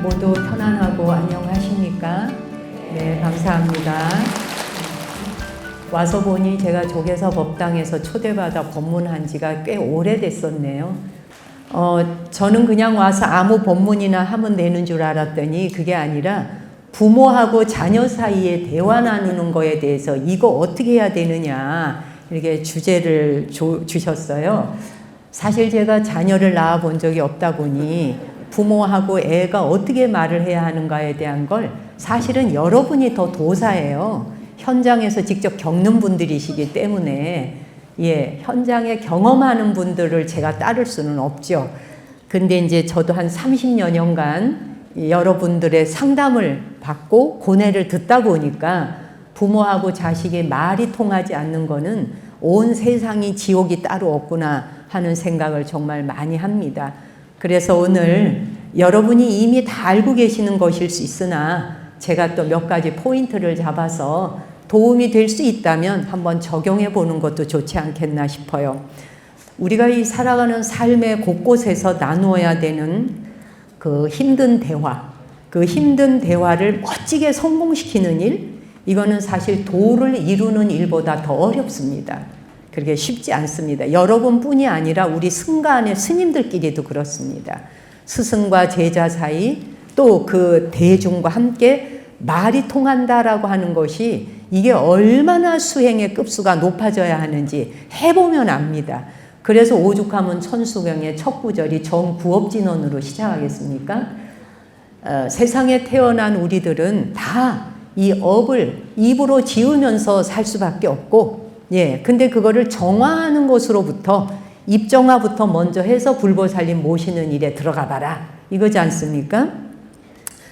모두 편안하고 안녕하십니까? 네, 감사합니다. 와서 보니 제가 조계사 법당에서 초대받아 법문한 지가 꽤 오래됐었네요. 저는 그냥 와서 아무 법문이나 하면 되는 줄 알았더니 그게 아니라 부모하고 자녀 사이에 대화 나누는 거에 대해서 이거 어떻게 해야 되느냐 이렇게 주제를 주셨어요. 사실 제가 자녀를 낳아 본 적이 없다 보니 부모하고 애가 어떻게 말을 해야 하는가에 대한 걸 사실은 여러분이 더 도사예요. 현장에서 직접 겪는 분들이시기 때문에 현장에 경험하는 분들을 제가 따를 수는 없죠. 근데 이제 저도 한 30여 년간 여러분들의 상담을 받고 고뇌를 듣다 보니까 부모하고 자식의 말이 통하지 않는 거는 온 세상이 지옥이 따로 없구나 하는 생각을 정말 많이 합니다. 그래서 오늘 여러분이 이미 다 알고 계시는 것일 수 있으나 제가 또 몇 가지 포인트를 잡아서 도움이 될 수 있다면 한번 적용해 보는 것도 좋지 않겠나 싶어요. 우리가 이 살아가는 삶의 곳곳에서 나누어야 되는 그 힘든 대화, 그 힘든 대화를 멋지게 성공시키는 일, 이거는 사실 도를 이루는 일보다 더 어렵습니다. 그렇게 쉽지 않습니다. 여러분뿐이 아니라 우리 승가안의 스님들끼리도 그렇습니다. 스승과 제자 사이 또 그 대중과 함께 말이 통한다라고 하는 것이 이게 얼마나 수행의 급수가 높아져야 하는지 해보면 압니다. 그래서 오죽하면 천수경의 첫 구절이 정구업진언으로 시작하겠습니까? 세상에 태어난 우리들은 다 이 업을 입으로 지으면서 살 수밖에 없고 근데 그거를 정화하는 것으로부터 입정화부터 먼저 해서 불보살림 모시는 일에 들어가 봐라 이거지 않습니까?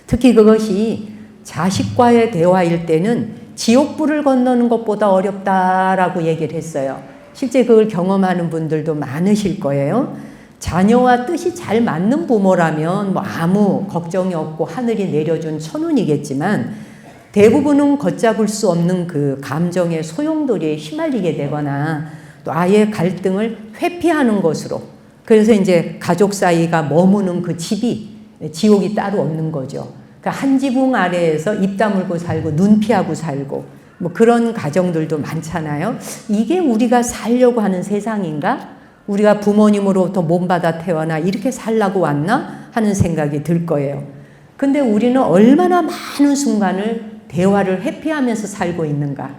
특히 그것이 자식과의 대화일 때는 지옥불을 건너는 것보다 어렵다라고 얘기를 했어요. 실제 그걸 경험하는 분들도 많으실 거예요. 자녀와 뜻이 잘 맞는 부모라면 뭐 아무 걱정이 없고 하늘이 내려준 천운이겠지만 대부분은 걷잡을 수 없는 그 감정의 소용돌이에 휘말리게 되거나 또 아예 갈등을 회피하는 것으로 그래서 이제 가족 사이가 머무는 그 집이 지옥이 따로 없는 거죠. 그러니까 한 지붕 아래에서 입 다물고 살고 눈 피하고 살고 뭐 그런 가정들도 많잖아요. 이게 우리가 살려고 하는 세상인가? 우리가 부모님으로부터 몸받아 태어나 이렇게 살라고 왔나? 하는 생각이 들 거예요. 근데 우리는 얼마나 많은 순간을 대화를 회피하면서 살고 있는가?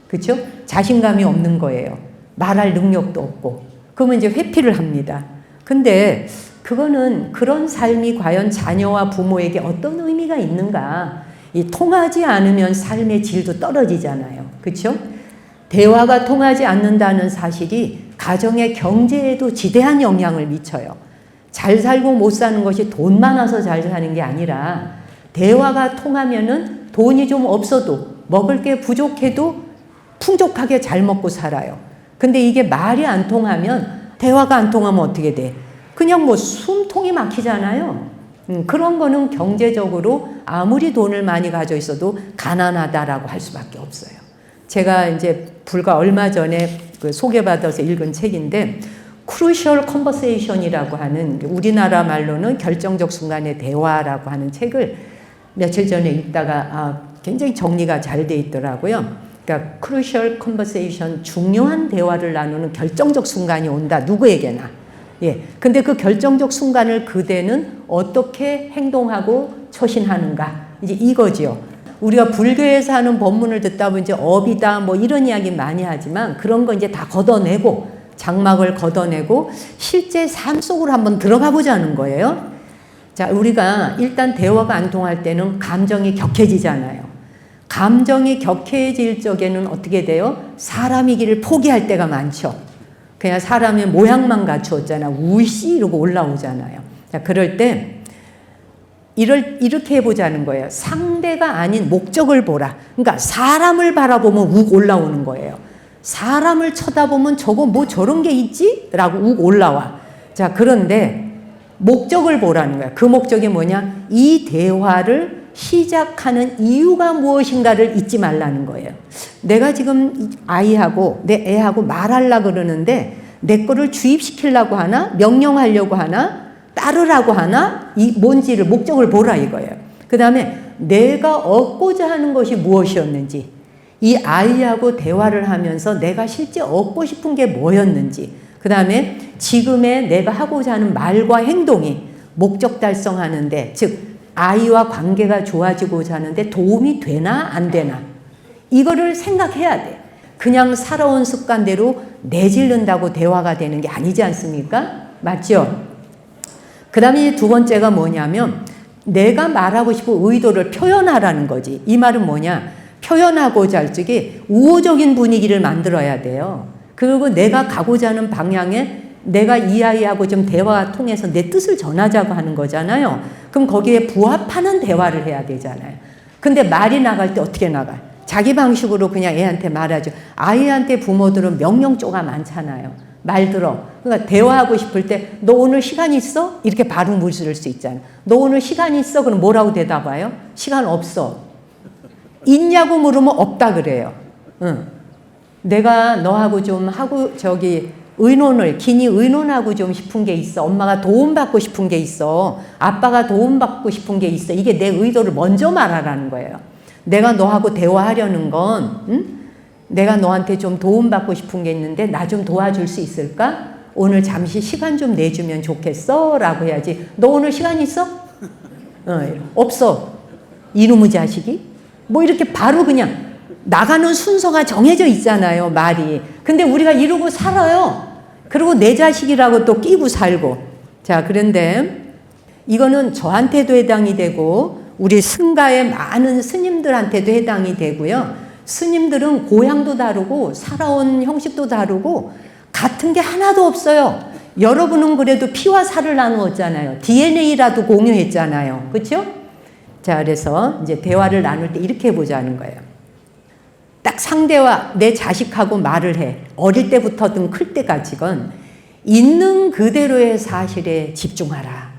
그렇죠? 자신감이 없는 거예요. 말할 능력도 없고. 그러면 이제 회피를 합니다. 근데 그거는 그런 삶이 과연 자녀와 부모에게 어떤 의미가 있는가? 이 통하지 않으면 삶의 질도 떨어지잖아요. 그렇죠? 대화가 통하지 않는다는 사실이 가정의 경제에도 지대한 영향을 미쳐요. 잘 살고 못 사는 것이 돈 많아서 잘 사는 게 아니라 대화가 통하면은 돈이 좀 없어도 먹을 게 부족해도 풍족하게 잘 먹고 살아요. 근데 이게 말이 안 통하면 대화가 안 통하면 어떻게 돼? 그냥 뭐 숨통이 막히잖아요. 그런 거는 경제적으로 아무리 돈을 많이 가져 있어도 가난하다라고 할 수밖에 없어요. 제가 이제 불과 얼마 전에 그 소개받아서 읽은 책인데 Crucial Conversation이라고 하는 우리나라 말로는 결정적 순간의 대화라고 하는 책을 며칠 전에 읽다가 굉장히 정리가 잘 돼 있더라고요. 그러니까 Crucial Conversation, 중요한 대화를 나누는 결정적 순간이 온다. 누구에게나. 근데 그 결정적 순간을 그대는 어떻게 행동하고 처신하는가. 이제 이거지요. 우리가 불교에서 하는 법문을 듣다 보면 이제 업이다 뭐 이런 이야기 많이 하지만 그런 거 이제 다 걷어내고 장막을 걷어내고 실제 삶 속으로 한번 들어가 보자는 거예요. 자, 우리가 일단 대화가 안 통할 때는 감정이 격해지잖아요. 감정이 격해질 적에는 어떻게 돼요? 사람이기를 포기할 때가 많죠. 그냥 사람의 모양만 갖추었잖아. 우씨 이러고 올라오잖아요. 자, 그럴 때 이렇게 해보자는 거예요. 상대가 아닌 목적을 보라. 그러니까 사람을 바라보면 욱 올라오는 거예요. 사람을 쳐다보면 저거 뭐 저런 게 있지? 라고 욱 올라와. 자, 그런데 목적을 보라는 거야. 그 목적이 뭐냐? 이 대화를 시작하는 이유가 무엇인가를 잊지 말라는 거예요. 내가 지금 아이하고 내 애하고 말하려고 그러는데 내 거를 주입시키려고 하나? 명령하려고 하나? 따르라고 하나? 이 뭔지를, 목적을 보라 이거예요. 그 다음에 내가 얻고자 하는 것이 무엇이었는지, 이 아이하고 대화를 하면서 내가 실제 얻고 싶은 게 뭐였는지, 그 다음에 지금의 내가 하고자 하는 말과 행동이 목적 달성하는데, 즉 아이와 관계가 좋아지고자 하는데 도움이 되나 안 되나, 이거를 생각해야 돼. 그냥 살아온 습관대로 내질른다고 대화가 되는 게 아니지 않습니까? 맞죠? 그 다음에 두 번째가 뭐냐면 내가 말하고 싶은 의도를 표현하라는 거지. 이 말은 뭐냐? 표현하고자 할 적에 우호적인 분위기를 만들어야 돼요. 그리고 내가 가고자 하는 방향에 내가 이 아이하고 좀 대화가 통해서 내 뜻을 전하자고 하는 거잖아요. 그럼 거기에 부합하는 대화를 해야 되잖아요. 근데 말이 나갈 때 어떻게 나가요? 자기 방식으로 그냥 애한테 말하죠. 아이한테 부모들은 명령조가 많잖아요. 말 들어. 그러니까 대화하고 싶을 때 너 오늘 시간 있어? 이렇게 바로 물을 수 있잖아. 너 오늘 시간 있어? 그럼 뭐라고 대답해요? 시간 없어. 있냐고 물으면 없다 그래요. 응. 내가 너하고 좀 하고 긴히 의논하고 좀 싶은 게 있어. 엄마가 도움받고 싶은 게 있어. 아빠가 도움받고 싶은 게 있어. 이게 내 의도를 먼저 말하라는 거예요. 내가 너하고 대화하려는 건 내가 너한테 좀 도움받고 싶은 게 있는데 나 좀 도와줄 수 있을까? 오늘 잠시 시간 좀 내주면 좋겠어? 라고 해야지. 너 오늘 시간 있어? 없어. 이놈의 자식이? 뭐 이렇게 바로 그냥 나가는 순서가 정해져 있잖아요, 말이. 근데 우리가 이러고 살아요. 그리고 내 자식이라고 또 끼고 살고. 자, 그런데 이거는 저한테도 해당이 되고 우리 승가의 많은 스님들한테도 해당이 되고요. 스님들은 고향도 다르고 살아온 형식도 다르고 같은 게 하나도 없어요. 여러분은 그래도 피와 살을 나누었잖아요. DNA라도 공유했잖아요. 그렇죠? 자, 그래서 이제 대화를 나눌 때 이렇게 해보자는 거예요. 딱 상대와 내 자식하고 말을 해. 어릴 때부터든 클 때까지건 있는 그대로의 사실에 집중하라.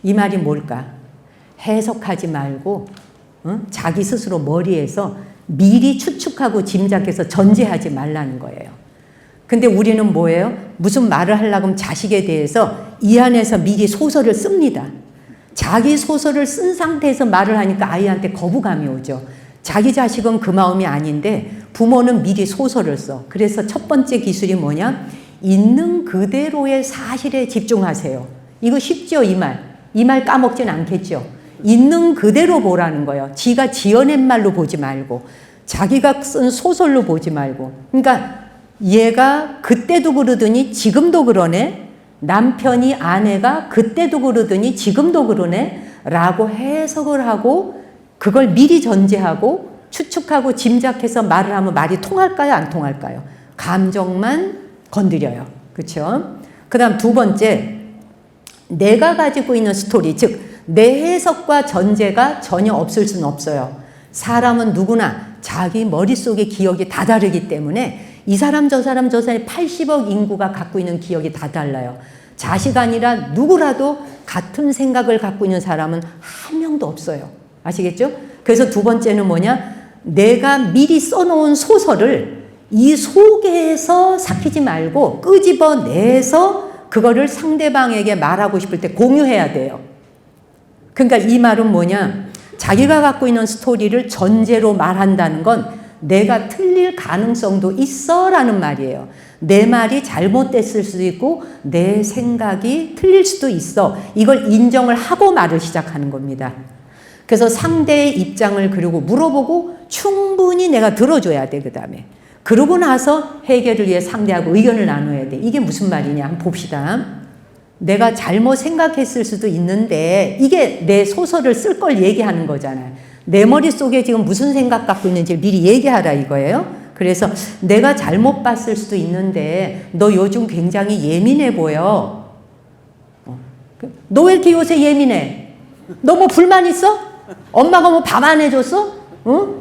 이 말이 뭘까? 해석하지 말고 자기 스스로 머리에서 미리 추측하고 짐작해서 전제하지 말라는 거예요. 근데 우리는 뭐예요? 무슨 말을 하려고 하면 자식에 대해서 이 안에서 미리 소설을 씁니다. 자기 소설을 쓴 상태에서 말을 하니까 아이한테 거부감이 오죠. 자기 자식은 그 마음이 아닌데 부모는 미리 소설을 써. 그래서 첫 번째 기술이 뭐냐? 있는 그대로의 사실에 집중하세요. 이거 쉽죠, 이 말. 이 말 까먹진 않겠죠. 있는 그대로 보라는 거예요. 지가 지어낸 말로 보지 말고 자기가 쓴 소설로 보지 말고. 그러니까 얘가 그때도 그러더니 지금도 그러네. 남편이 아내가 그때도 그러더니 지금도 그러네 라고 해석을 하고 그걸 미리 전제하고 추측하고 짐작해서 말을 하면 말이 통할까요? 안 통할까요? 감정만 건드려요. 그렇죠? 그 다음 두 번째, 내가 가지고 있는 스토리, 즉 내 해석과 전제가 전혀 없을 수는 없어요. 사람은 누구나 자기 머릿속의 기억이 다 다르기 때문에 이 사람 저 사람 80억 인구가 갖고 있는 기억이 다 달라요. 자식 아니라 누구라도 같은 생각을 갖고 있는 사람은 한 명도 없어요. 아시겠죠? 그래서 두 번째는 뭐냐? 내가 미리 써놓은 소설을 이 속에서 삭히지 말고 끄집어내서 그거를 상대방에게 말하고 싶을 때 공유해야 돼요. 그러니까 이 말은 뭐냐? 자기가 갖고 있는 스토리를 전제로 말한다는 건 내가 틀릴 가능성도 있어 라는 말이에요. 내 말이 잘못됐을 수도 있고 내 생각이 틀릴 수도 있어. 이걸 인정을 하고 말을 시작하는 겁니다. 그래서 상대의 입장을 그리고 물어보고 충분히 내가 들어줘야 돼. 그 다음에 그러고 나서 해결을 위해 상대하고 의견을 나눠야 돼. 이게 무슨 말이냐 한번 봅시다. 내가 잘못 생각했을 수도 있는데 이게 내 소설을 쓸 걸 얘기하는 거잖아요. 내 머릿속에 지금 무슨 생각 갖고 있는지 미리 얘기하라 이거예요. 그래서 내가 잘못 봤을 수도 있는데 너 요즘 굉장히 예민해 보여. 너 왜 이렇게 요새 예민해? 너 뭐 불만 있어? 엄마가 뭐 밥 안 해줬어?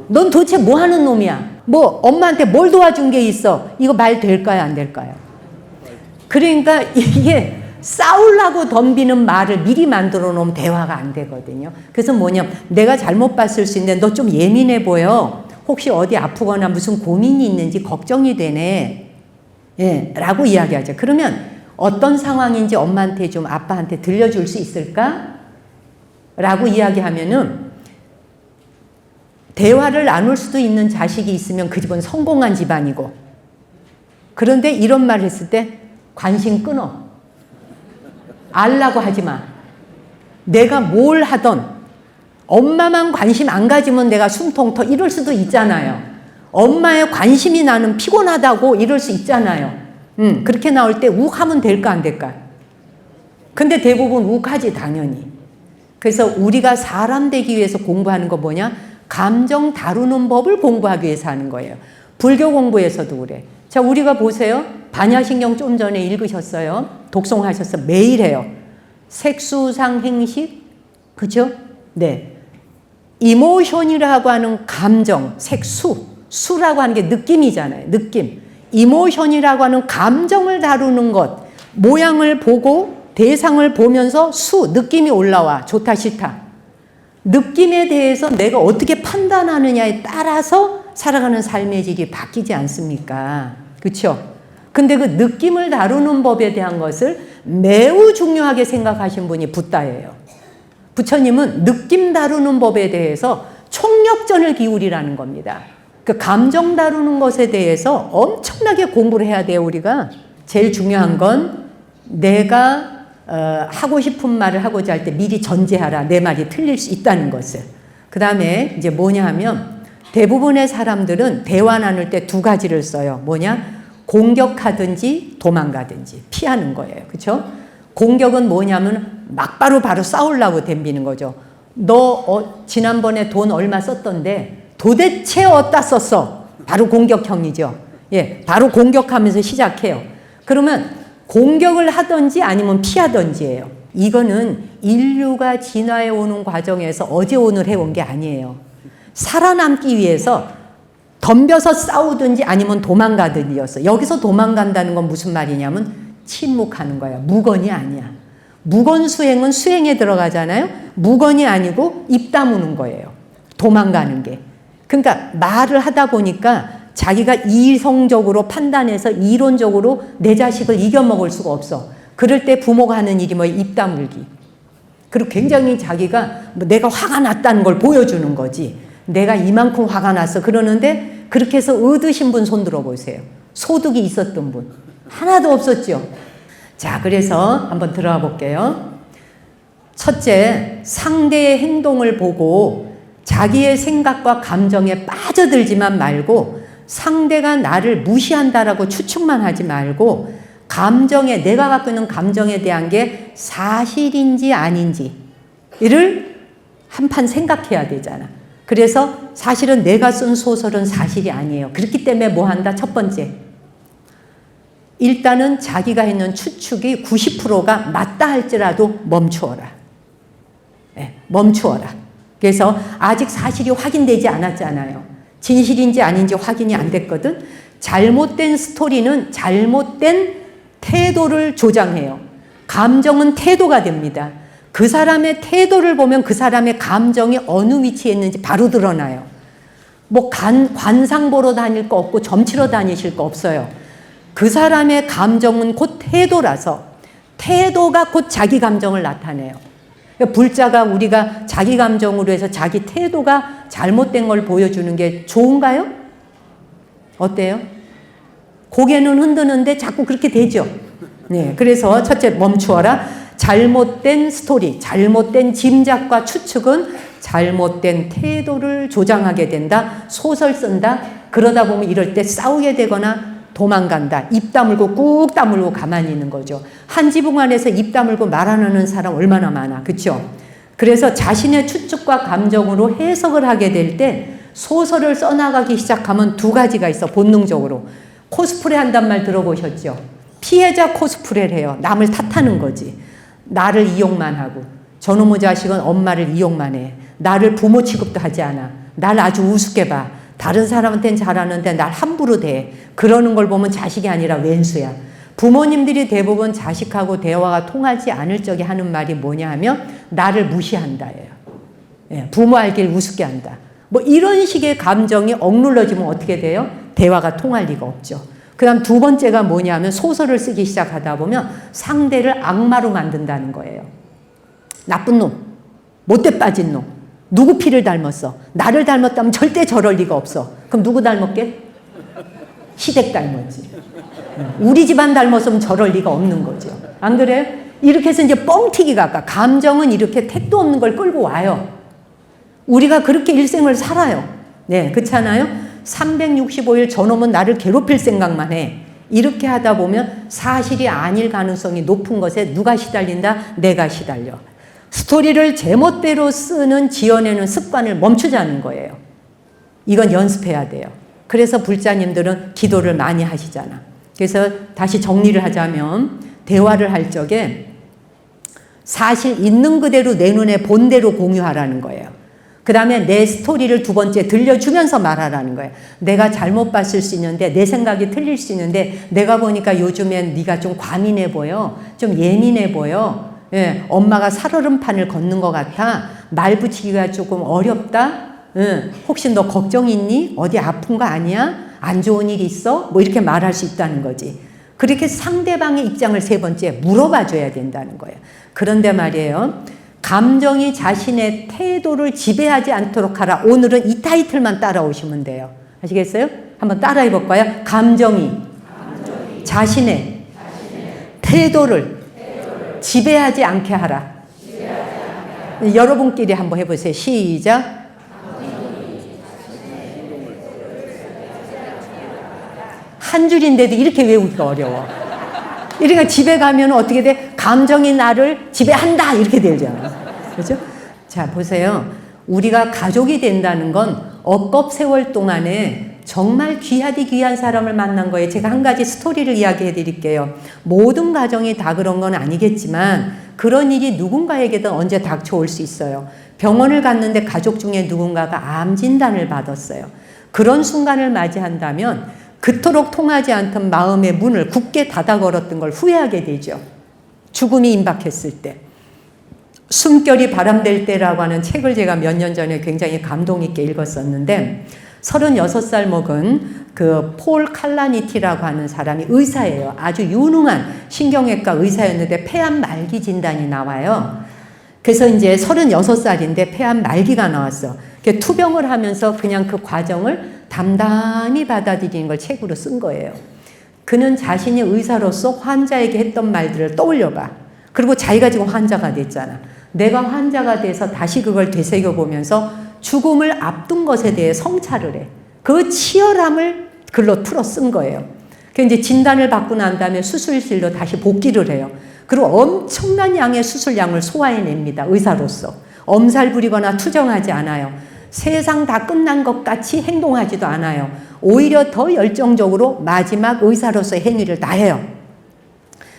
넌 도대체 뭐 하는 놈이야? 뭐 엄마한테 뭘 도와준 게 있어? 이거 말 될까요? 안 될까요? 그러니까 이게 싸우려고 덤비는 말을 미리 만들어 놓으면 대화가 안 되거든요. 그래서 뭐냐, 내가 잘못 봤을 수 있는데 너 좀 예민해 보여. 혹시 어디 아프거나 무슨 고민이 있는지 걱정이 되네. 예, 라고 이야기하죠. 그러면 어떤 상황인지 엄마한테 좀 아빠한테 들려줄 수 있을까? 라고 이야기하면은 대화를 나눌 수도 있는 자식이 있으면 그 집은 성공한 집안이고, 그런데 이런 말을 했을 때 관심 끊어. 알라고 하지 마. 내가 뭘 하던 엄마만 관심 안 가지면 내가 숨통 터 이럴 수도 있잖아요. 엄마의 관심이 나는 피곤하다고 이럴 수 있잖아요. 그렇게 나올 때 욱 하면 될까 안 될까? 근데 대부분 욱 하지 당연히. 그래서 우리가 사람 되기 위해서 공부하는 거 뭐냐? 감정 다루는 법을 공부하기 위해서 하는 거예요. 불교 공부에서도 그래. 자, 우리가 보세요. 반야신경 좀 전에 읽으셨어요. 독송하셨어. 매일 해요. 색수상 행식, 그죠? 네. 이모션이라고 하는 감정, 색수, 수라고 하는 게 느낌이잖아요. 느낌. 이모션이라고 하는 감정을 다루는 것, 모양을 보고 대상을 보면서 수, 느낌이 올라와. 좋다, 싫다. 느낌에 대해서 내가 어떻게 판단하느냐에 따라서 살아가는 삶의 질이 바뀌지 않습니까? 그렇죠? 근데 그 느낌을 다루는 법에 대한 것을 매우 중요하게 생각하신 분이 붓다예요. 부처님은 느낌 다루는 법에 대해서 총력전을 기울이라는 겁니다. 그 감정 다루는 것에 대해서 엄청나게 공부를 해야 돼요, 우리가. 제일 중요한 건 내가 하고 싶은 말을 하고자 할 때 미리 전제하라. 내 말이 틀릴 수 있다는 것을. 그 다음에 이제 뭐냐 하면 대부분의 사람들은 대화 나눌 때 두 가지를 써요. 뭐냐? 공격하든지 도망가든지 피하는 거예요. 그렇죠? 공격은 뭐냐면 막바로 바로 싸우려고 덤비는 거죠. 너 지난번에 돈 얼마 썼던데 도대체 어디다 썼어? 바로 공격형이죠. 예, 바로 공격하면서 시작해요. 그러면 공격을 하든지 아니면 피하든지예요. 이거는 인류가 진화해 오는 과정에서 어제 오늘 해온 게 아니에요. 살아남기 위해서 덤벼서 싸우든지 아니면 도망가든지였어. 여기서 도망간다는 건 무슨 말이냐면 침묵하는 거야. 무건이 아니야. 무건 수행은 수행에 들어가잖아요. 무건이 아니고 입 다무는 거예요. 도망가는 게. 그러니까 말을 하다 보니까 자기가 이성적으로 판단해서 이론적으로 내 자식을 이겨먹을 수가 없어. 그럴 때 부모가 하는 일이 뭐예요? 입 다물기. 그리고 굉장히 자기가 내가 화가 났다는 걸 보여주는 거지. 내가 이만큼 화가 났어. 그러는데 그렇게 해서 얻으신 분 손 들어보세요. 소득이 있었던 분. 하나도 없었죠. 자, 그래서 한번 들어가 볼게요. 첫째, 상대의 행동을 보고 자기의 생각과 감정에 빠져들지만 말고 상대가 나를 무시한다라고 추측만 하지 말고 감정에, 내가 갖고 있는 감정에 대한 게 사실인지 아닌지를 한판 생각해야 되잖아. 그래서 사실은 내가 쓴 소설은 사실이 아니에요. 그렇기 때문에 뭐 한다? 첫 번째, 일단은 자기가 했는 추측이 90%가 맞다 할지라도 멈추어라. 네, 멈추어라. 그래서 아직 사실이 확인되지 않았잖아요. 진실인지 아닌지 확인이 안 됐거든. 잘못된 스토리는 잘못된 태도를 조장해요. 감정은 태도가 됩니다. 그 사람의 태도를 보면 그 사람의 감정이 어느 위치에 있는지 바로 드러나요. 뭐 관상 보러 다닐 거 없고 점치러 다니실 거 없어요. 그 사람의 감정은 곧 태도라서 태도가 곧 자기 감정을 나타내요. 불자가 우리가 자기 감정으로 해서 자기 태도가 잘못된 걸 보여주는 게 좋은가요? 어때요? 고개는 흔드는데 자꾸 그렇게 되죠. 네, 그래서 첫째 멈추어라. 잘못된 스토리, 잘못된 짐작과 추측은 잘못된 태도를 조장하게 된다. 소설 쓴다. 그러다 보면 이럴 때 싸우게 되거나 도망간다. 입 다물고 꾹 다물고 가만히 있는 거죠. 한 지붕 안에서 입 다물고 말 안 하는 사람 얼마나 많아. 그렇죠? 그래서 자신의 추측과 감정으로 해석을 하게 될 때 소설을 써나가기 시작하면 두 가지가 있어. 본능적으로. 코스프레 한단 말 들어보셨죠? 피해자 코스프레를 해요. 남을 탓하는 거지. 나를 이용만 하고 저놈의 자식은 엄마를 이용만 해. 나를 부모 취급도 하지 않아. 날 아주 우습게 봐. 다른 사람한테는 잘하는데 날 함부로 대. 그러는 걸 보면 자식이 아니라 왼수야. 부모님들이 대부분 자식하고 대화가 통하지 않을 적에 하는 말이 뭐냐 하면 나를 무시한다예요. 예, 부모 알길 우습게 한다. 뭐 이런 식의 감정이 억눌러지면 어떻게 돼요? 대화가 통할 리가 없죠. 그다음 두 번째가 뭐냐면 소설을 쓰기 시작하다 보면 상대를 악마로 만든다는 거예요. 나쁜 놈, 못돼 빠진 놈, 누구 피를 닮았어? 나를 닮았다면 절대 저럴 리가 없어. 그럼 누구 닮았게? 시댁 닮았지. 우리 집안 닮았으면 저럴 리가 없는 거죠. 안 그래요? 이렇게 해서 이제 뻥튀기가 아까 감정은 이렇게 택도 없는 걸 끌고 와요. 우리가 그렇게 일생을 살아요. 네, 그렇잖아요? 365일 저놈은 나를 괴롭힐 생각만 해. 이렇게 하다 보면 사실이 아닐 가능성이 높은 것에 누가 시달린다? 내가 시달려. 스토리를 제멋대로 쓰는 지어내는 습관을 멈추자는 거예요. 이건 연습해야 돼요. 그래서 불자님들은 기도를 많이 하시잖아. 그래서 다시 정리를 하자면 대화를 할 적에 사실 있는 그대로 내 눈에 본대로 공유하라는 거예요. 그 다음에 내 스토리를 두 번째 들려주면서 말하라는 거예요. 내가 잘못 봤을 수 있는데 내 생각이 틀릴 수 있는데 내가 보니까 요즘엔 네가 좀 과민해 보여. 좀 예민해 보여. 예, 엄마가 살얼음판을 걷는 것 같아. 말 붙이기가 조금 어렵다. 혹시 너 걱정 있니? 어디 아픈 거 아니야? 안 좋은 일 있어? 뭐 이렇게 말할 수 있다는 거지. 그렇게 상대방의 입장을 세 번째 물어봐 줘야 된다는 거예요. 그런데 말이에요. 감정이 자신의 태도를 지배하지 않도록 하라. 오늘은 이 타이틀만 따라오시면 돼요. 아시겠어요? 한번 따라해 볼까요? 감정이 자신의 태도를 지배하지 않게 하라. 여러분끼리 한번 해보세요. 시작. 한 줄인데도 이렇게 외우기가 어려워. 이러니까 집에 가면 어떻게 돼? 감정이 나를 지배한다 이렇게 되잖아. 그렇죠? 자, 보세요. 우리가 가족이 된다는 건 억겁 세월 동안에 정말 귀하디 귀한 사람을 만난 거예요. 제가 한 가지 스토리를 이야기해 드릴게요. 모든 가정이 다 그런 건 아니겠지만 그런 일이 누군가에게든 언제 닥쳐올 수 있어요. 병원을 갔는데 가족 중에 누군가가 암 진단을 받았어요. 그런 순간을 맞이한다면 그토록 통하지 않던 마음의 문을 굳게 닫아 걸었던 걸 후회하게 되죠. 죽음이 임박했을 때. 숨결이 바람될 때라고 하는 책을 제가 몇 년 전에 굉장히 감동 있게 읽었었는데 36살 먹은 그 폴 칼라니티라고 하는 사람이 의사예요. 아주 유능한 신경외과 의사였는데 폐암 말기 진단이 나와요. 그래서 이제 36살인데 폐암 말기가 나왔어. 투병을 하면서 그냥 그 과정을 담담히 받아들이는 걸 책으로 쓴 거예요. 그는 자신이 의사로서 환자에게 했던 말들을 떠올려봐. 그리고 자기가 지금 환자가 됐잖아. 내가 환자가 돼서 다시 그걸 되새겨보면서 죽음을 앞둔 것에 대해 성찰을 해. 그 치열함을 글로 풀어 쓴 거예요. 그래서 이제 진단을 받고 난 다음에 수술실로 다시 복귀를 해요. 그리고 엄청난 양의 수술량을 소화해냅니다. 의사로서. 엄살 부리거나 투정하지 않아요. 세상 다 끝난 것 같이 행동하지도 않아요. 오히려 더 열정적으로 마지막 의사로서의 행위를 다해요.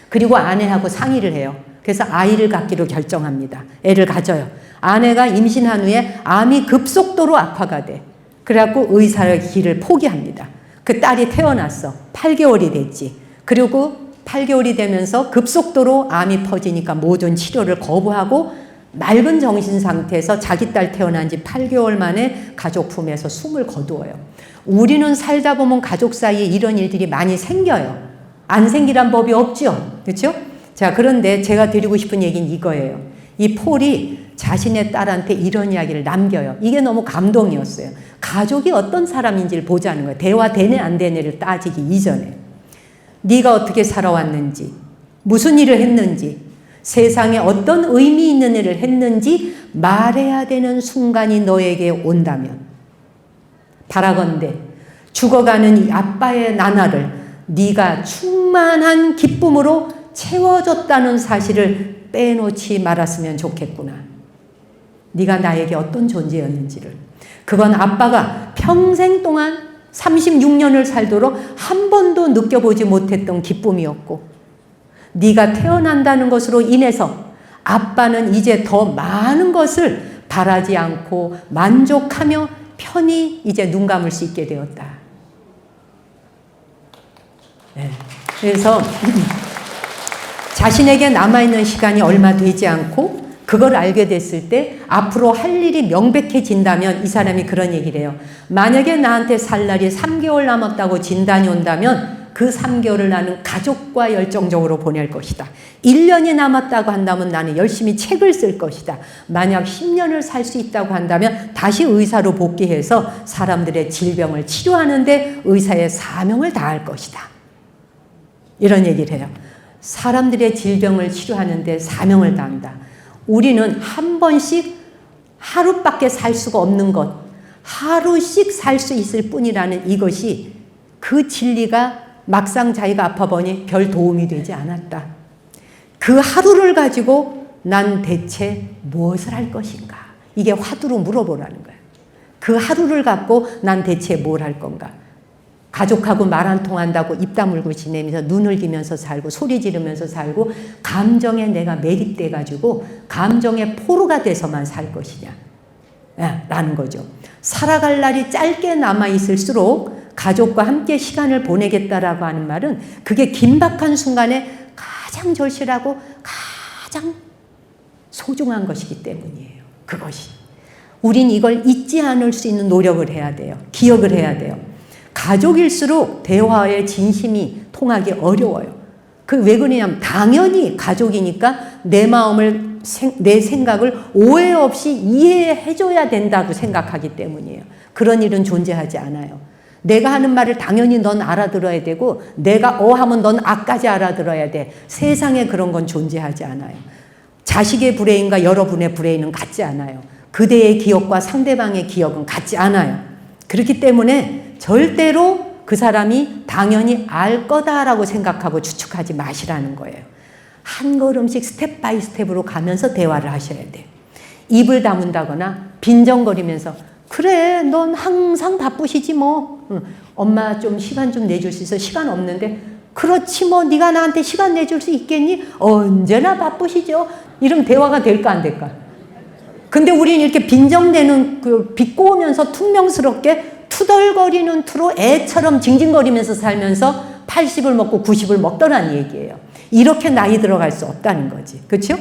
그리고 아내하고 상의를 해요. 그래서 아이를 갖기로 결정합니다. 애를 가져요. 아내가 임신한 후에 암이 급속도로 악화가 돼. 그래갖고 의사의 길을 포기합니다. 그 딸이 태어났어. 8개월이 됐지. 그리고 8개월이 되면서 급속도로 암이 퍼지니까 모든 치료를 거부하고 맑은 정신 상태에서 자기 딸 태어난 지 8개월 만에 가족 품에서 숨을 거두어요. 우리는 살다 보면 가족 사이에 이런 일들이 많이 생겨요. 안 생기란 법이 없죠. 그렇죠? 자, 그런데 제가 드리고 싶은 얘기는 이거예요. 이 폴이 자신의 딸한테 이런 이야기를 남겨요. 이게 너무 감동이었어요. 가족이 어떤 사람인지를 보자는 거예요. 대화 되네 안 되네를 따지기 이전에. 네가 어떻게 살아왔는지, 무슨 일을 했는지, 세상에 어떤 의미 있는 일을 했는지 말해야 되는 순간이 너에게 온다면 바라건대 죽어가는 이 아빠의 나날을 네가 충만한 기쁨으로 채워줬다는 사실을 빼놓지 말았으면 좋겠구나. 네가 나에게 어떤 존재였는지를. 그건 아빠가 평생 동안 36년을 살도록 한 번도 느껴보지 못했던 기쁨이었고 네가 태어난다는 것으로 인해서 아빠는 이제 더 많은 것을 바라지 않고 만족하며 편히 이제 눈 감을 수 있게 되었다. 네. 그래서 자신에게 남아있는 시간이 얼마 되지 않고 그걸 알게 됐을 때 앞으로 할 일이 명백해진다면 이 사람이 그런 얘기를 해요. 만약에 나한테 살 날이 3개월 남았다고 진단이 온다면 그 3개월을 나는 가족과 열정적으로 보낼 것이다. 1년이 남았다고 한다면 나는 열심히 책을 쓸 것이다. 만약 10년을 살 수 있다고 한다면 다시 의사로 복귀해서 사람들의 질병을 치료하는데 의사의 사명을 다할 것이다. 이런 얘기를 해요. 사람들의 질병을 치료하는데 사명을 다한다. 우리는 한 번씩 하루밖에 살 수가 없는 것, 하루씩 살 수 있을 뿐이라는 이것이 그 진리가 막상 자기가 아파 보니 별 도움이 되지 않았다. 그 하루를 가지고 난 대체 무엇을 할 것인가? 이게 화두로 물어보라는 거야. 그 하루를 갖고 난 대체 뭘 할 건가? 가족하고 말 안 통한다고 입 다물고 지내면서 눈 흘기면서 살고 소리 지르면서 살고 감정에 내가 매립돼 가지고 감정의 포로가 돼서만 살 것이냐 라는 거죠. 살아갈 날이 짧게 남아있을수록 가족과 함께 시간을 보내겠다라고 하는 말은 그게 긴박한 순간에 가장 절실하고 가장 소중한 것이기 때문이에요. 그것이. 우린 이걸 잊지 않을 수 있는 노력을 해야 돼요. 기억을 해야 돼요. 가족일수록 대화의 진심이 통하기 어려워요. 왜 그러냐면 당연히 가족이니까 내 마음을 내 생각을 오해 없이 이해해줘야 된다고 생각하기 때문이에요. 그런 일은 존재하지 않아요. 내가 하는 말을 당연히 넌 알아들어야 되고 내가 하면 넌 아까지 알아들어야 돼. 세상에 그런 건 존재하지 않아요. 자식의 브레인과 여러분의 브레인은 같지 않아요. 그대의 기억과 상대방의 기억은 같지 않아요. 그렇기 때문에 절대로 그 사람이 당연히 알 거다라고 생각하고 추측하지 마시라는 거예요. 한 걸음씩 스텝 바이 스텝으로 가면서 대화를 하셔야 돼요. 입을 다문다거나 빈정거리면서 그래 넌 항상 바쁘시지 뭐. 엄마 좀 시간 좀 내줄 수 있어. 시간 없는데 그렇지 뭐 네가 나한테 시간 내줄 수 있겠니? 언제나 바쁘시죠. 이러면 대화가 될까 안 될까? 근데 우리는 이렇게 빈정대는 비꼬으면서 퉁명스럽게 투덜거리는 투로 애처럼 징징거리면서 살면서 80을 먹고 90을 먹더란 얘기예요. 이렇게 나이 들어갈 수 없다는 거지. 그렇죠?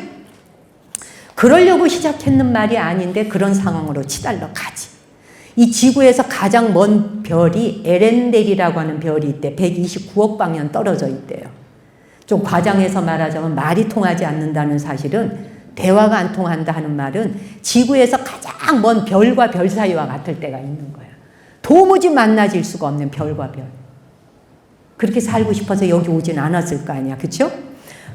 그러려고 시작했는 말이 아닌데 그런 상황으로 치달러 가지. 이 지구에서 가장 먼 별이 에렌델이라고 하는 별이 있대. 129억 방향 떨어져 있대요. 좀 과장해서 말하자면 말이 통하지 않는다는 사실은 대화가 안 통한다 하는 말은 지구에서 가장 먼 별과 별 사이와 같을 때가 있는 거야. 도무지 만나질 수가 없는 별과 별. 그렇게 살고 싶어서 여기 오진 않았을 거 아니야. 그렇죠?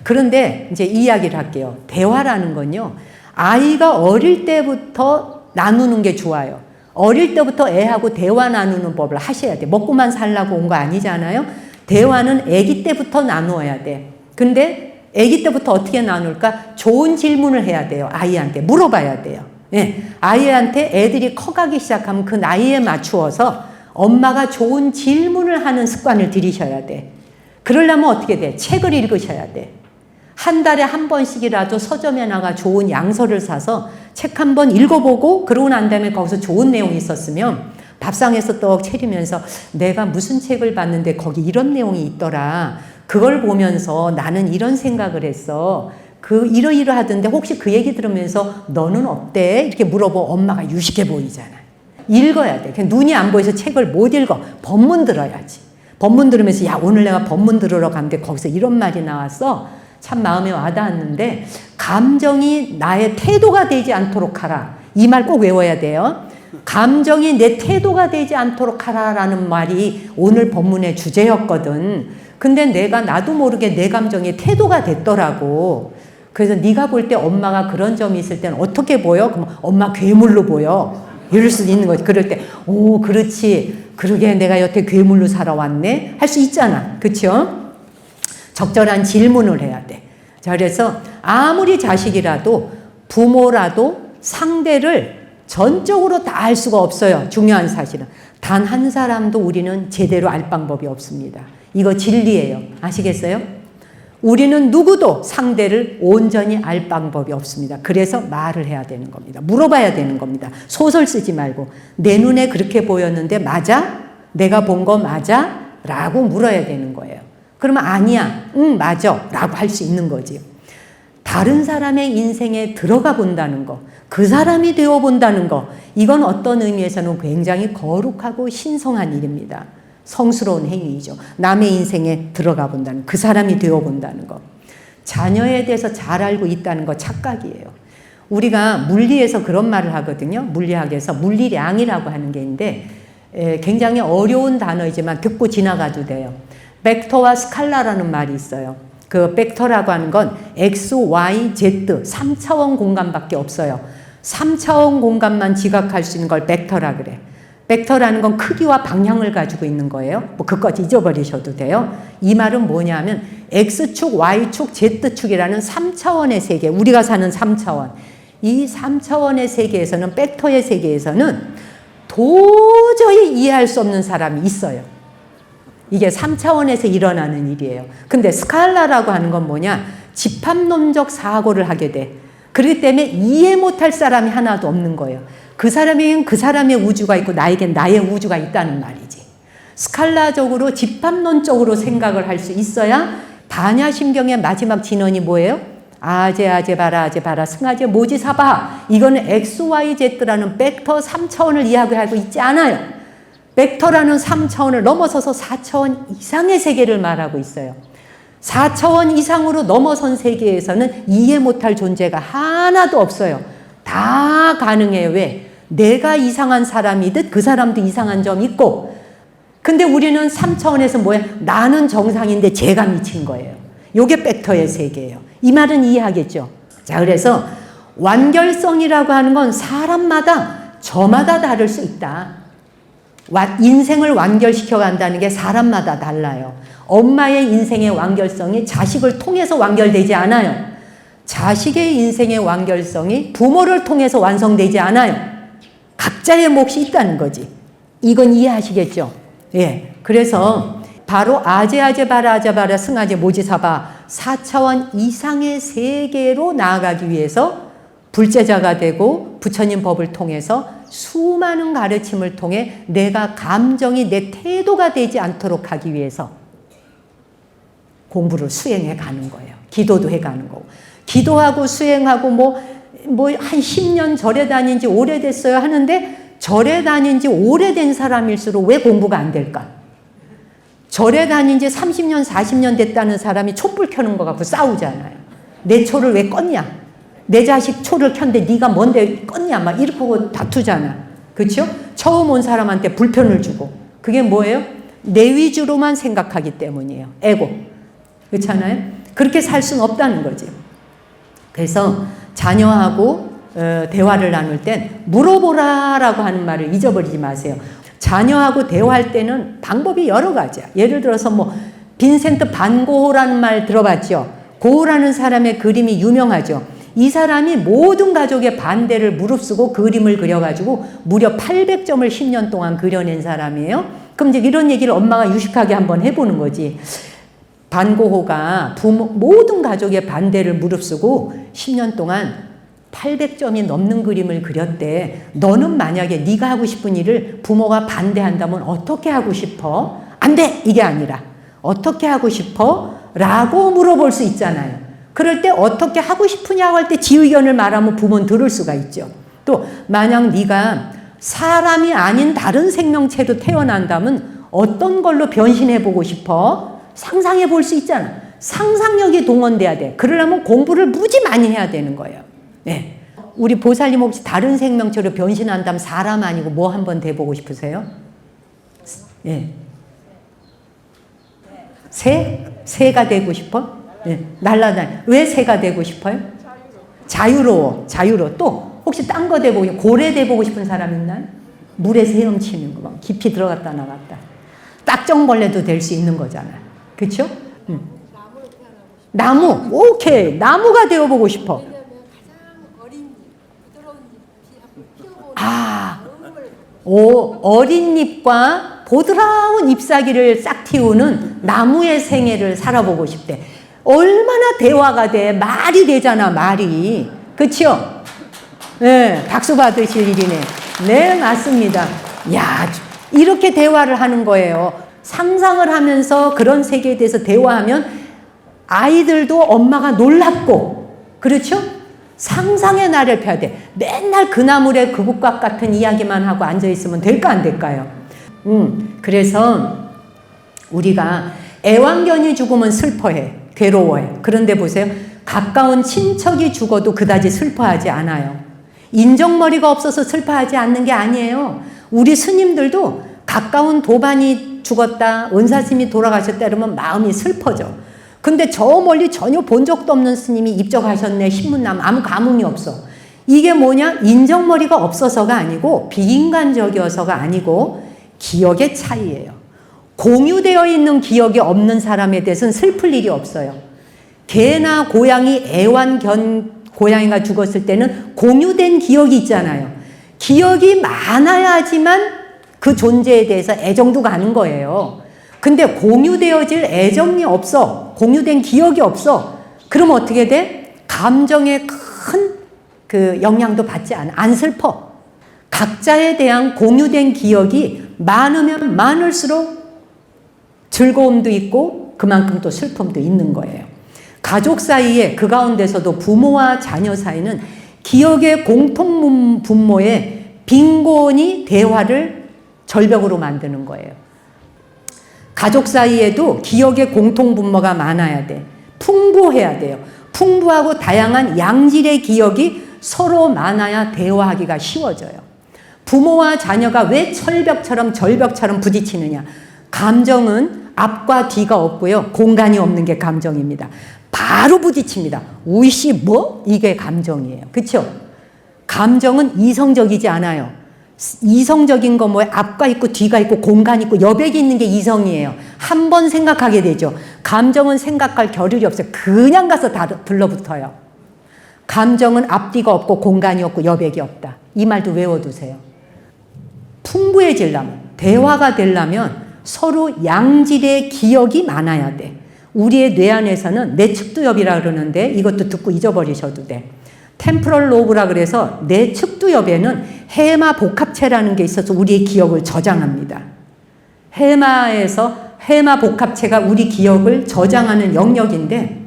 그런데 이제 이야기를 할게요. 대화라는 건요. 아이가 어릴 때부터 나누는 게 좋아요. 어릴 때부터 애하고 대화 나누는 법을 하셔야 돼. 먹고만 살라고 온 거 아니잖아요. 대화는 아기 때부터 나누어야 돼. 근데 아기 때부터 어떻게 나눌까? 좋은 질문을 해야 돼요. 아이한테 물어봐야 돼요. 예, 아이한테 애들이 커가기 시작하면 그 나이에 맞추어서 엄마가 좋은 질문을 하는 습관을 들이셔야 돼. 그러려면 어떻게 돼? 책을 읽으셔야 돼. 한 달에 한 번씩이라도 서점에 나가 좋은 양서를 사서 책 한 번 읽어보고 그러고 난 다음에 거기서 좋은 내용이 있었으면 밥상에서 떡 차리면서 내가 무슨 책을 봤는데 거기 이런 내용이 있더라. 그걸 보면서 나는 이런 생각을 했어. 이러이러하던데 혹시 그 얘기 들으면서 너는 어때? 이렇게 물어보면 엄마가 유식해 보이잖아. 읽어야 돼. 그냥 눈이 안 보여서 책을 못 읽어. 법문 들어야지. 법문 들으면서 야 오늘 내가 법문 들으러 갔는데 거기서 이런 말이 나왔어. 참 마음에 와닿았는데 감정이 나의 태도가 되지 않도록 하라. 이 말 꼭 외워야 돼요. 감정이 내 태도가 되지 않도록 하라라는 말이 오늘 법문의 주제였거든. 근데 나도 모르게 내 감정이 태도가 됐더라고. 그래서 네가 볼 때 엄마가 그런 점이 있을 때는 어떻게 보여? 그럼 엄마 괴물로 보여. 이럴 수도 있는 거지. 그럴 때 오 그렇지. 그러게 내가 여태 괴물로 살아왔네. 할 수 있잖아. 그렇죠? 적절한 질문을 해야 돼. 자, 그래서 아무리 자식이라도 부모라도 상대를 전적으로 다 알 수가 없어요. 중요한 사실은. 단 한 사람도 우리는 제대로 알 방법이 없습니다. 이거 진리예요. 아시겠어요? 우리는 누구도 상대를 온전히 알 방법이 없습니다. 그래서 말을 해야 되는 겁니다. 물어봐야 되는 겁니다. 소설 쓰지 말고 내 눈에 그렇게 보였는데 맞아? 내가 본 거 맞아? 라고 물어야 되는 거예요. 그러면 아니야. 응 맞아. 라고 할 수 있는 거지요. 다른 사람의 인생에 들어가 본다는 거, 그 사람이 되어 본다는 거, 이건 어떤 의미에서는 굉장히 거룩하고 신성한 일입니다. 성스러운 행위이죠. 남의 인생에 들어가 본다는, 그 사람이 되어 본다는 거. 자녀에 대해서 잘 알고 있다는 거 착각이에요. 우리가 물리에서 그런 말을 하거든요. 물리학에서 물리량이라고 하는 게 있는데 굉장히 어려운 단어이지만 듣고 지나가도 돼요. 벡터와 스칼라라는 말이 있어요. 그 벡터라고 하는 건 X, Y, Z 3차원 공간밖에 없어요. 3차원 공간만 지각할 수 있는 걸 벡터라 그래. 벡터라는 건 크기와 방향을 가지고 있는 거예요. 뭐 그것까지 잊어버리셔도 돼요. 이 말은 뭐냐면 X축, Y축, Z축이라는 3차원의 세계, 우리가 사는 3차원. 이 3차원의 세계에서는, 벡터의 세계에서는 도저히 이해할 수 없는 사람이 있어요. 이게 3차원에서 일어나는 일이에요. 근데 스칼라라고 하는 건 뭐냐? 집합론적 사고를 하게 돼. 그렇기 때문에 이해 못할 사람이 하나도 없는 거예요. 그 사람에겐 그 사람의 우주가 있고 나에겐 나의 우주가 있다는 말이지. 스칼라적으로 집합론적으로 생각을 할 수 있어야 반야심경의 마지막 진언이 뭐예요? 아제 아제 바라 아제 바라 승아제 모지 사바. 이거는 XYZ라는 벡터 3차원을 이야기하고 있지 않아요. 벡터라는 3차원을 넘어서서 4차원 이상의 세계를 말하고 있어요. 4차원 이상으로 넘어선 세계에서는 이해 못할 존재가 하나도 없어요. 다 가능해요. 왜? 내가 이상한 사람이듯 그 사람도 이상한 점이 있고, 근데 우리는 3차원에서 뭐야? 나는 정상인데 쟤가 미친 거예요. 요게 벡터의 세계예요. 이 말은 이해하겠죠? 자, 그래서 완결성이라고 하는 건 사람마다 저마다 다를 수 있다. 인생을 완결시켜 간다는 게 사람마다 달라요. 엄마의 인생의 완결성이 자식을 통해서 완결되지 않아요. 자식의 인생의 완결성이 부모를 통해서 완성되지 않아요. 각자의 몫이 있다는 거지. 이건 이해하시겠죠? 예. 그래서 바로 아제 바라 아제 바라 승아제 모지사바 4차원 이상의 세계로 나아가기 위해서 불제자가 되고 부처님 법을 통해서 수많은 가르침을 통해 내가 감정이 내 태도가 되지 않도록 하기 위해서 공부를 수행해 가는 거예요. 기도도 해 가는 거고. 기도하고 수행하고 한 10년 절에 다닌 지 오래됐어요 하는데 절에 다닌 지 오래된 사람일수록 왜 공부가 안 될까? 절에 다닌 지 30년, 40년 됐다는 사람이 촛불 켜는 거 갖고 싸우잖아요. 내 초를 왜 껐냐? 내 자식 초를 켰는데 네가 뭔데 껐냐? 막 이렇게 하고 다투잖아. 그렇죠? 처음 온 사람한테 불편을 주고. 그게 뭐예요? 내 위주로만 생각하기 때문이에요. 에고. 그렇잖아요? 그렇게 살 수는 없다는 거지. 그래서 자녀하고 대화를 나눌 땐 물어보라라고 하는 말을 잊어버리지 마세요. 자녀하고 대화할 때는 방법이 여러 가지야. 예를 들어서 빈센트 반 고호라는 말 들어봤죠? 고호라는 사람의 그림이 유명하죠. 이 사람이 모든 가족의 반대를 무릅쓰고 그림을 그려가지고 무려 800점을 10년 동안 그려낸 사람이에요. 그럼 이제 이런 얘기를 엄마가 유식하게 한번 해보는 거지. 반고호가 모든 가족의 반대를 무릅쓰고 10년 동안 800점이 넘는 그림을 그렸대. 너는 만약에 네가 하고 싶은 일을 부모가 반대한다면 어떻게 하고 싶어? 안 돼! 이게 아니라 어떻게 하고 싶어? 라고 물어볼 수 있잖아요. 그럴 때 어떻게 하고 싶으냐고 할 때 지 의견을 말하면 부모는 들을 수가 있죠. 또 만약 네가 사람이 아닌 다른 생명체로 태어난다면 어떤 걸로 변신해보고 싶어? 상상해 볼 수 있잖아. 상상력이 동원돼야 돼. 그러려면 공부를 무지 많이 해야 되는 거예요. 네. 우리 보살님 혹시 다른 생명체로 변신한다면 사람 아니고 뭐 한번 돼보고 싶으세요? 네. 새? 새가 되고 싶어? 네. 날아다니. 왜 새가 되고 싶어요? 자유로워. 자유로워. 또 혹시 딴 거 돼보고 싶어? 고래 돼보고 싶은 사람 있나요? 물에서 헤엄치는 거. 깊이 들어갔다 나갔다. 딱정벌레도 될 수 있는 거잖아요. 그렇죠? 나무. 오케이. 나무가 되어보고 싶어. 어린 잎과 보드라운 잎사귀를 싹 틔우는 나무의 생애를 살아보고 싶대. 얼마나 대화가 돼. 말이 되잖아, 말이. 그쵸? 네, 박수 받으실 일이네. 네, 맞습니다. 야, 이렇게 대화를 하는 거예요. 상상을 하면서 그런 세계에 대해서 대화하면 아이들도 엄마가 놀랍고, 그렇죠? 상상의 날을 펴야 돼. 맨날 그 나물에 그국밥 같은 이야기만 하고 앉아있으면 될까 안 될까요? 그래서 우리가 애완견이 죽으면 슬퍼해, 괴로워해. 그런데 보세요. 가까운 친척이 죽어도 그다지 슬퍼하지 않아요. 인정머리가 없어서 슬퍼하지 않는 게 아니에요. 우리 스님들도 가까운 도반이 죽었다, 은사스님이 돌아가셨다 이러면 마음이 슬퍼져. 근데 저 멀리 전혀 본 적도 없는 스님이 입적하셨네, 신문남, 아무 감흥이 없어. 이게 뭐냐? 인정머리가 없어서가 아니고 비인간적이어서가 아니고 기억의 차이예요. 공유되어 있는 기억이 없는 사람에 대해서는 슬플 일이 없어요. 개나 고양이, 고양이가 죽었을 때는 공유된 기억이 있잖아요. 기억이 많아야지만 그 존재에 대해서 애정도 가는 거예요. 근데 공유되어질 애정이 없어. 공유된 기억이 없어. 그럼 어떻게 돼? 감정에 큰 그 영향도 받지 않아. 안 슬퍼. 각자에 대한 공유된 기억이 많으면 많을수록 즐거움도 있고 그만큼 또 슬픔도 있는 거예요. 가족 사이에 그 가운데서도 부모와 자녀 사이는 기억의 공통 분모에 빈곤이 대화를 절벽으로 만드는 거예요. 가족 사이에도 기억의 공통 분모가 많아야 돼. 풍부해야 돼요. 풍부하고 다양한 양질의 기억이 서로 많아야 대화하기가 쉬워져요. 부모와 자녀가 왜 절벽처럼 부딪히느냐. 감정은 앞과 뒤가 없고요. 공간이 없는 게 감정입니다. 바로 부딪힙니다. 우이씨 뭐? 이게 감정이에요. 그렇죠? 감정은 이성적이지 않아요. 이성적인 거 뭐에 앞과 있고 뒤가 있고 공간이 있고 여백이 있는 게 이성이에요. 한 번 생각하게 되죠. 감정은 생각할 겨를이 없어요. 그냥 가서 다 들러붙어요. 감정은 앞뒤가 없고 공간이 없고 여백이 없다. 이 말도 외워두세요. 풍부해지려면, 대화가 되려면 서로 양질의 기억이 많아야 돼. 우리의 뇌 안에서는 내측두엽이라 그러는데 이것도 듣고 잊어버리셔도 돼. 템포럴 로브라 그래서 내측두엽에는 해마 복합체라는 게 있어서 우리의 기억을 저장합니다. 해마 복합체가 우리 기억을 저장하는 영역인데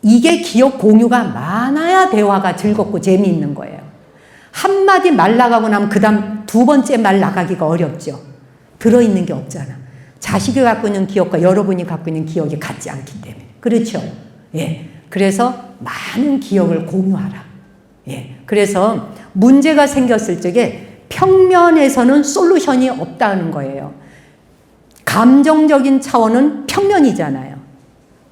이게 기억 공유가 많아야 대화가 즐겁고 재미있는 거예요. 한마디 말 나가고 나면 그 다음 두 번째 말 나가기가 어렵죠. 들어있는 게 없잖아. 자식이 갖고 있는 기억과 여러분이 갖고 있는 기억이 같지 않기 때문에. 그렇죠? 예. 그래서 많은 기억을 공유하라. 예. 그래서 문제가 생겼을 적에 평면에서는 솔루션이 없다는 거예요. 감정적인 차원은 평면이잖아요.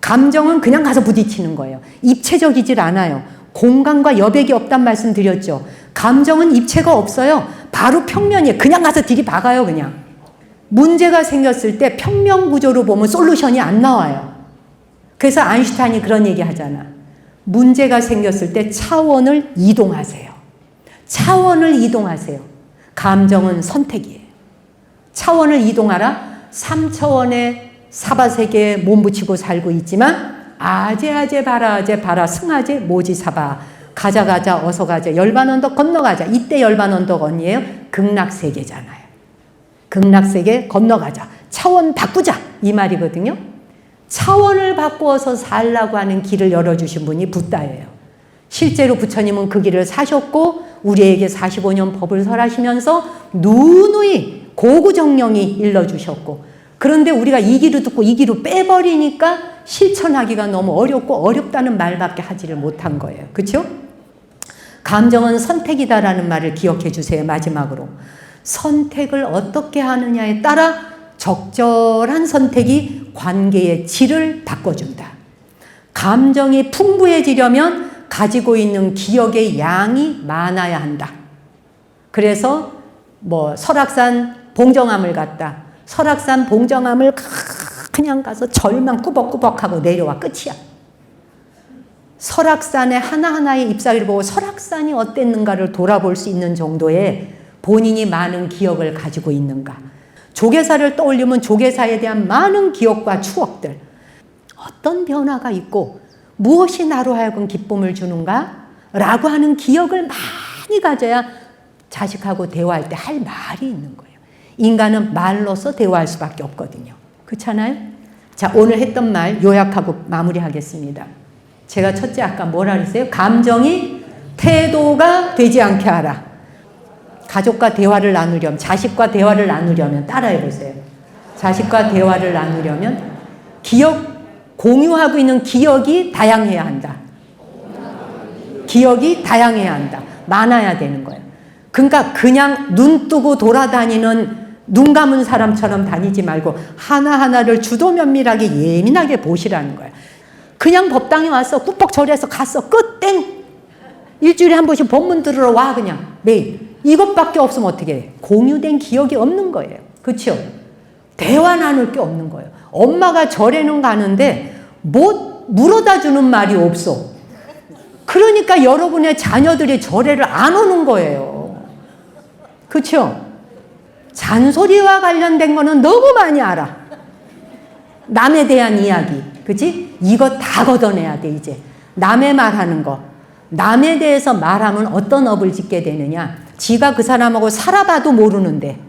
감정은 그냥 가서 부딪히는 거예요. 입체적이질 않아요. 공간과 여백이 없단 말씀 드렸죠. 감정은 입체가 없어요. 바로 평면이에요. 그냥 가서 들이박아요, 그냥. 문제가 생겼을 때 평면 구조로 보면 솔루션이 안 나와요. 그래서 아인슈타인이 그런 얘기 하잖아. 문제가 생겼을 때 차원을 이동하세요. 차원을 이동하세요. 감정은 선택이에요. 차원을 이동하라. 3차원의 사바세계에 몸붙이고 살고 있지만 아제 바라 승아제 모지사바 가자 어서 가자 열반 언덕 건너가자. 이때 열반 언덕 언니예요. 극락세계잖아요. 극락세계 건너가자. 차원 바꾸자 이 말이거든요. 차원을 바꾸어서 살라고 하는 길을 열어주신 분이 붓다예요. 실제로 부처님은 그 길을 사셨고 우리에게 45년 법을 설하시면서 누누이 고구정령이 일러주셨고 그런데 우리가 이 길을 듣고 이 길을 빼버리니까 실천하기가 너무 어렵고 어렵다는 말밖에 하지를 못한 거예요. 그렇죠? 감정은 선택이다라는 말을 기억해 주세요. 마지막으로. 선택을 어떻게 하느냐에 따라 적절한 선택이 관계의 질을 바꿔준다. 감정이 풍부해지려면 가지고 있는 기억의 양이 많아야 한다. 그래서 뭐 설악산 봉정암을 갔다. 설악산 봉정암을 그냥 가서 절만 꾸벅꾸벅하고 내려와 끝이야. 설악산의 하나하나의 잎사귀를 보고 설악산이 어땠는가를 돌아볼 수 있는 정도의 본인이 많은 기억을 가지고 있는가. 조계사를 떠올리면 조계사에 대한 많은 기억과 추억들. 어떤 변화가 있고 무엇이 나로 하여금 기쁨을 주는가? 라고 하는 기억을 많이 가져야 자식하고 대화할 때 할 말이 있는 거예요. 인간은 말로서 대화할 수밖에 없거든요. 그렇잖아요? 자, 오늘 했던 말 요약하고 마무리하겠습니다. 제가 첫째 아까 뭐라 그랬어요? 감정이 태도가 되지 않게 하라. 가족과 대화를 나누려면, 자식과 대화를 나누려면 따라해 보세요. 자식과 대화를 나누려면 공유하고 있는 기억이 다양해야 한다. 기억이 다양해야 한다. 많아야 되는 거예요. 그러니까 그냥 눈 뜨고 돌아다니는 눈 감은 사람처럼 다니지 말고 하나하나를 주도 면밀하게 예민하게 보시라는 거예요. 그냥 법당에 왔어. 꾹뻑 절해서 갔어. 끝 땡. 일주일에 한 번씩 법문 들으러 와 그냥 매일. 이것밖에 없으면 어떻게 해? 공유된 기억이 없는 거예요. 그렇죠? 대화 나눌 게 없는 거예요. 엄마가 절에는 가는데 뭐 물어다 주는 말이 없어. 그러니까 여러분의 자녀들이 절에를 안 오는 거예요. 그렇죠? 잔소리와 관련된 거는 너무 많이 알아. 남에 대한 이야기. 그치? 이거 다 걷어내야 돼 이제. 남의 말하는 거. 남에 대해서 말하면 어떤 업을 짓게 되느냐. 지가 그 사람하고 살아봐도 모르는데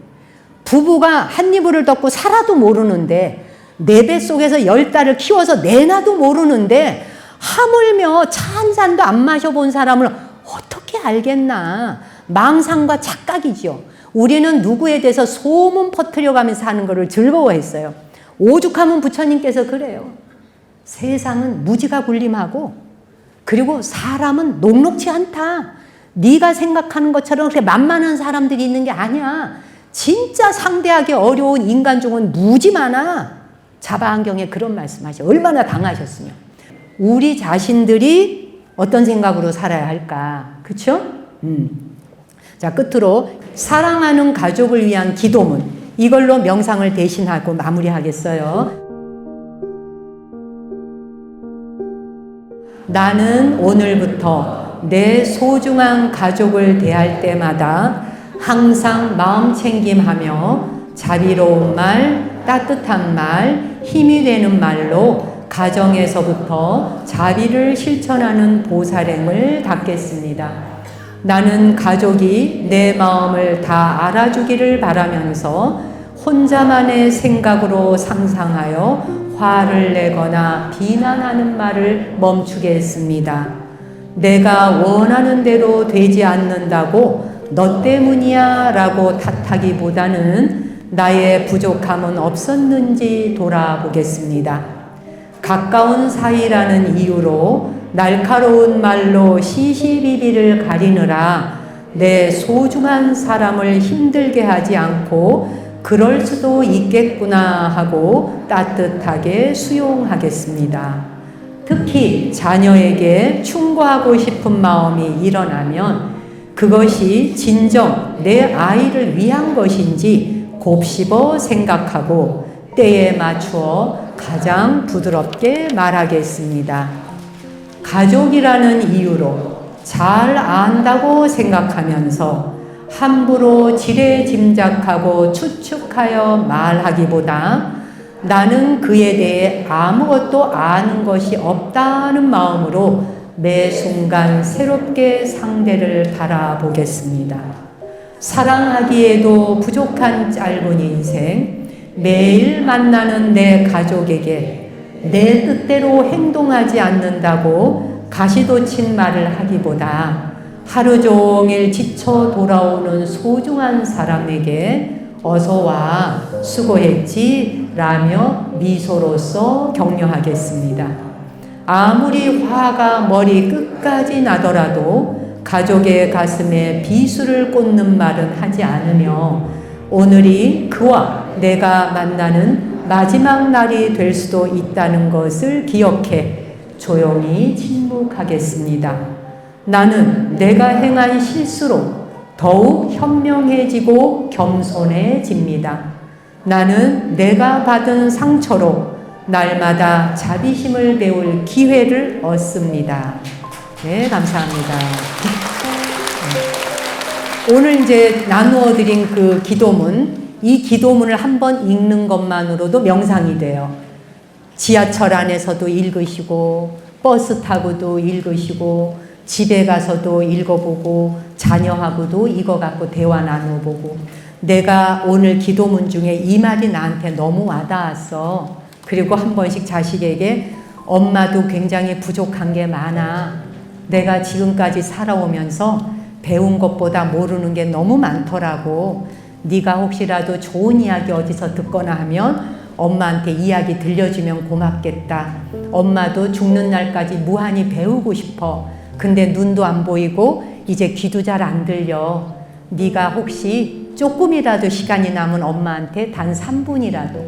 부부가 한 이불을 덮고 살아도 모르는데 내 뱃속에서 10달을 키워서 내놔도 모르는데 하물며 차 한 잔도 안 마셔본 사람을 어떻게 알겠나. 망상과 착각이죠. 우리는 누구에 대해서 소문 퍼뜨려가면서 사는 것을 즐거워했어요. 오죽하면 부처님께서 그래요. 세상은 무지가 군림하고 그리고 사람은 녹록지 않다. 네가 생각하는 것처럼 그렇게 만만한 사람들이 있는 게 아니야. 진짜 상대하기 어려운 인간 중은 무지 많아. 자바안경에 그런 말씀하셔. 얼마나 당하셨으며. 우리 자신들이 어떤 생각으로 살아야 할까. 그쵸? 자, 끝으로 사랑하는 가족을 위한 기도문. 이걸로 명상을 대신하고 마무리하겠어요. 나는 오늘부터 내 소중한 가족을 대할 때마다 항상 마음 챙김하며 자비로운 말, 따뜻한 말, 힘이 되는 말로 가정에서부터 자비를 실천하는 보살행을 닦겠습니다. 나는 가족이 내 마음을 다 알아주기를 바라면서 혼자만의 생각으로 상상하여 화를 내거나 비난하는 말을 멈추겠습니다. 내가 원하는 대로 되지 않는다고 너 때문이야 라고 탓하기보다는 나의 부족함은 없었는지 돌아보겠습니다. 가까운 사이라는 이유로 날카로운 말로 시시비비를 가리느라 내 소중한 사람을 힘들게 하지 않고 그럴 수도 있겠구나 하고 따뜻하게 수용하겠습니다. 특히 자녀에게 충고하고 싶은 마음이 일어나면 그것이 진정 내 아이를 위한 것인지 곱씹어 생각하고 때에 맞추어 가장 부드럽게 말하겠습니다. 가족이라는 이유로 잘 안다고 생각하면서 함부로 지레 짐작하고 추측하여 말하기보다 나는 그에 대해 아무것도 아는 것이 없다는 마음으로 매 순간 새롭게 상대를 바라보겠습니다. 사랑하기에도 부족한 짧은 인생, 매일 만나는 내 가족에게 내 뜻대로 행동하지 않는다고 가시돋친 말을 하기보다 하루 종일 지쳐 돌아오는 소중한 사람에게 어서와 수고했지 라며 미소로써 격려하겠습니다. 아무리 화가 머리 끝까지 나더라도 가족의 가슴에 비수를 꽂는 말은 하지 않으며 오늘이 그와 내가 만나는 마지막 날이 될 수도 있다는 것을 기억해 조용히 침묵하겠습니다. 나는 내가 행한 실수로 더욱 현명해지고 겸손해집니다. 나는 내가 받은 상처로 날마다 자비심을 배울 기회를 얻습니다. 네, 감사합니다. 오늘 이제 나누어 드린 그 기도문, 이 기도문을 한번 읽는 것만으로도 명상이 돼요. 지하철 안에서도 읽으시고, 버스 타고도 읽으시고, 집에 가서도 읽어보고, 자녀하고도 이거 갖고 대화 나눠보고, 내가 오늘 기도문 중에 이 말이 나한테 너무 와닿았어. 그리고 한 번씩 자식에게 엄마도 굉장히 부족한 게 많아. 내가 지금까지 살아오면서 배운 것보다 모르는 게 너무 많더라고. 네가 혹시라도 좋은 이야기 어디서 듣거나 하면 엄마한테 이야기 들려주면 고맙겠다. 엄마도 죽는 날까지 무한히 배우고 싶어. 근데 눈도 안 보이고 이제 귀도 잘 안 들려. 네가 혹시 조금이라도 시간이 남은 엄마한테 단 3분이라도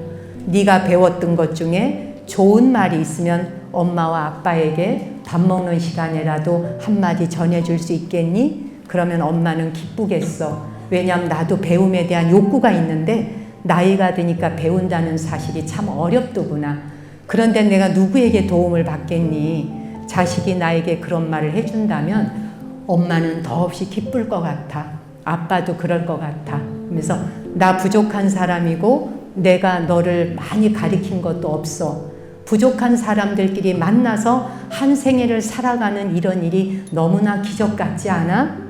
네가 배웠던 것 중에 좋은 말이 있으면 엄마와 아빠에게 밥 먹는 시간에라도 한마디 전해줄 수 있겠니? 그러면 엄마는 기쁘겠어. 왜냐하면 나도 배움에 대한 욕구가 있는데 나이가 드니까 배운다는 사실이 참 어렵더구나. 그런데 내가 누구에게 도움을 받겠니? 자식이 나에게 그런 말을 해준다면 엄마는 더없이 기쁠 것 같아. 아빠도 그럴 것 같아. 그래서 나 부족한 사람이고 내가 너를 많이 가리킨 것도 없어. 부족한 사람들끼리 만나서 한 생애를 살아가는 이런 일이 너무나 기적 같지 않아?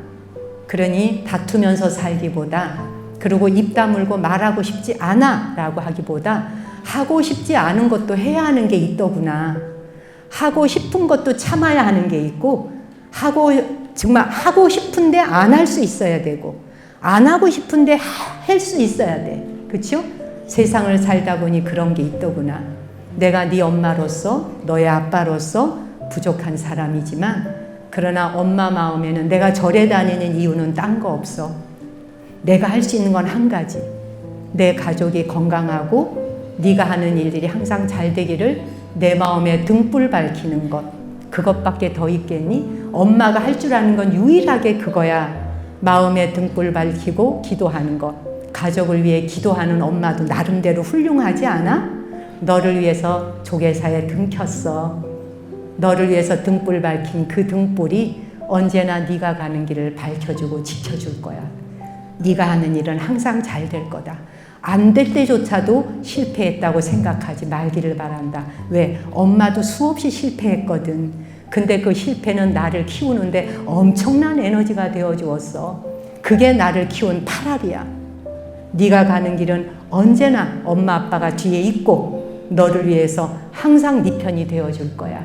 그러니 다투면서 살기보다, 그리고 입 다물고 말하고 싶지 않아 라고 하기보다 하고 싶지 않은 것도 해야 하는 게 있더구나. 하고 싶은 것도 참아야 하는 게 있고, 정말 하고 싶은데 안 할 수 있어야 되고, 안 하고 싶은데 할 수 있어야 돼. 그렇죠? 세상을 살다 보니 그런 게 있더구나. 내가 네 엄마로서, 너의 아빠로서 부족한 사람이지만, 그러나 엄마 마음에는 내가 절에 다니는 이유는 딴 거 없어. 내가 할 수 있는 건 한 가지. 내 가족이 건강하고 네가 하는 일들이 항상 잘 되기를 내 마음에 등불 밝히는 것. 그것밖에 더 있겠니? 엄마가 할 줄 아는 건 유일하게 그거야. 마음에 등불 밝히고 기도하는 것. 가족을 위해 기도하는 엄마도 나름대로 훌륭하지 않아? 너를 위해서 조계사에 등 켰어. 너를 위해서 등불 밝힌 그 등불이 언제나 네가 가는 길을 밝혀주고 지켜줄 거야. 네가 하는 일은 항상 잘 될 거다. 안 될 때조차도 실패했다고 생각하지 말기를 바란다. 왜? 엄마도 수없이 실패했거든. 근데 그 실패는 나를 키우는데 엄청난 에너지가 되어 주었어. 그게 나를 키운 파랄이야. 네가 가는 길은 언제나 엄마 아빠가 뒤에 있고 너를 위해서 항상 네 편이 되어 줄 거야.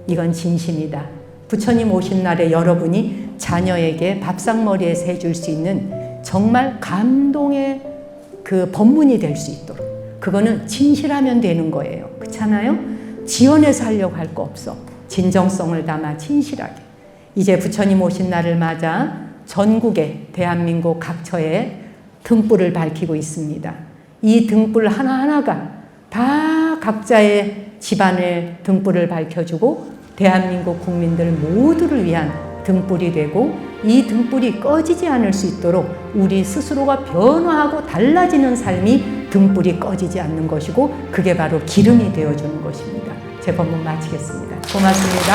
이건 진심이다. 부처님 오신 날에 여러분이 자녀에게 밥상머리에서 해줄 수 있는 정말 감동의 그 법문이 될 수 있도록, 그거는 진실하면 되는 거예요. 그렇잖아요? 지어내서 하려고 할 거 없어. 진정성을 담아 진실하게. 이제 부처님 오신 날을 맞아 전국의 대한민국 각처에 등불을 밝히고 있습니다. 이 등불 하나하나가 다 각자의 집안의 등불을 밝혀주고 대한민국 국민들 모두를 위한 등불이 되고, 이 등불이 꺼지지 않을 수 있도록 우리 스스로가 변화하고 달라지는 삶이 등불이 꺼지지 않는 것이고, 그게 바로 기름이 되어주는 것입니다. 제 법문 마치겠습니다. 고맙습니다.